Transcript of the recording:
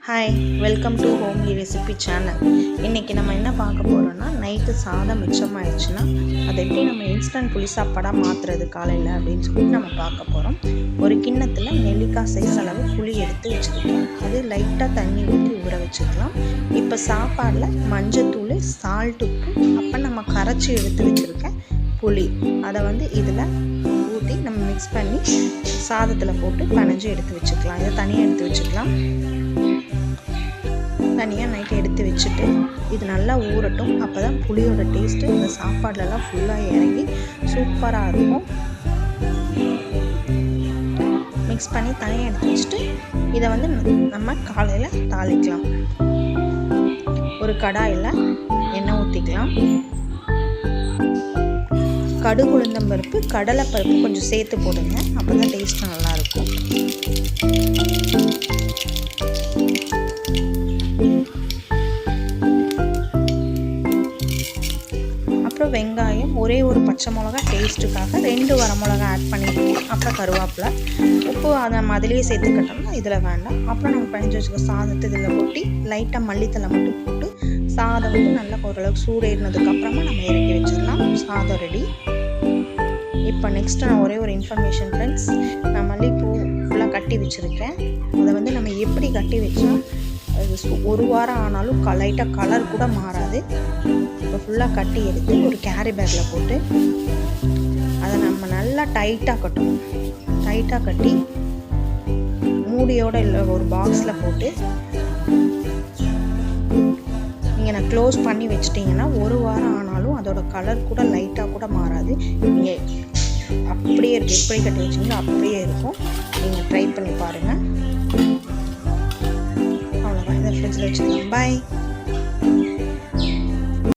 Hi, welcome to homely recipe channel. இன்றைக்கி நம்ம என்ன பார்க்க போகிறோன்னா, நைட்டு சாதம் மிச்சமாகிடுச்சுன்னா அதை எப்படி நம்ம இன்ஸ்டன்ட் புளி சாப்பாடாக மாற்றுறது காலையில் அப்படின்னு சொல்லிட்டு நம்ம பார்க்க போகிறோம். ஒரு கிண்ணத்தில் நெல்லிக்காய் சைஸ் அளவு புளி எடுத்து வச்சுருக்கேன். அது லைட்டாக தண்ணி ஊற்றி ஊற வச்சுக்கலாம். இப்போ சாப்பாடில் மஞ்சத்தூள், சால்ட், உப்பு, அப்போ நம்ம கரைச்சி எடுத்து வச்சுருக்கேன் புளி, அதை இதில் ஊற்றி நம்ம மிக்ஸ் பண்ணி சாதத்தில் போட்டு பனைஞ்சு எடுத்து வச்சுக்கலாம். இதை தனியாக எடுத்து வச்சுக்கலாம். தனியாக நைட்டு எடுத்து வச்சுட்டு இது நல்லா ஊறட்டும். அப்போ தான் புளியோட டேஸ்ட்டு இந்த சாப்பாடுலலாம் ஃபுல்லாக இறங்கி சூப்பராக இருக்கும். மிக்ஸ் பண்ணி தனியாக எடுத்து வச்சுட்டு இதை நம்ம காலையில் தாளிக்கலாம். ஒரு கடாயில் எண்ணெய் ஊற்றிக்கலாம். கடுகு, உளுந்தம்பருப்பு, கடலைப்பருப்பு கொஞ்சம் சேர்த்து போடுங்க. அப்போ தான் டேஸ்ட்டு நல்லாயிருக்கும். அப்புறம் வெங்காயம், ஒரே ஒரு பச்சை மிளகா டேஸ்ட்டுக்காக 2 வரமிளகா ஆட் பண்ணியிருக்கேன். அப்புறம் கருவேப்பிலை, உப்பு அதை நம்ம அதிலேயே சேர்த்துக்கிட்டோம்னா இதில் வேண்டாம். அப்புறம் நம்ம பணிஞ்சு வச்சுக்க சாதத்தை இதில் கொட்டி லைட்டாக மல்லித்தலை மட்டும் போட்டு சாதம் நல்லா ஓரளவுக்கு சூடேறினதுக்கப்புறமா நம்ம இறக்கி வச்சிடலாம். சாதம் ரெடி. இப்போ நெக்ஸ்ட்டு நான் ஒரே ஒரு இன்ஃபர்மேஷன் ஃப்ரெண்ட்ஸ், நான் மல்லிகைப்பூ ஃபுல்லாக கட்டி வச்சுருக்கேன். அதை நம்ம எப்படி கட்டி வச்சா அது ஒரு வாரம் ஆனாலும் லைட்டாக கலர் கூட மாறாது. இப்போ ஃபுல்லாக கட்டி எடுத்து ஒரு கேரி பேக்கில் போட்டு அதை நம்ம நல்லா டைட்டாக கட்டணும். டைட்டாக கட்டி மூடியோடு இல்லை ஒரு பாக்ஸில் போட்டு நீங்கள் க்ளோஸ் பண்ணி வச்சிட்டிங்கன்னா ஒரு வாரம் ஆனாலும் அதோட கலர் கூட லைட்டாக கூட மாறாது. நீங்கள் அப்படியே இருக்குது, எப்படி கட்டி வச்சிங்களோ அப்படியே இருக்கும். நீங்கள் ட்ரை பண்ணி பாருங்கள். அவ்வளோதான். இதை ஃப்ரிட்ஜில் வச்சுக்கலாம். பாய்.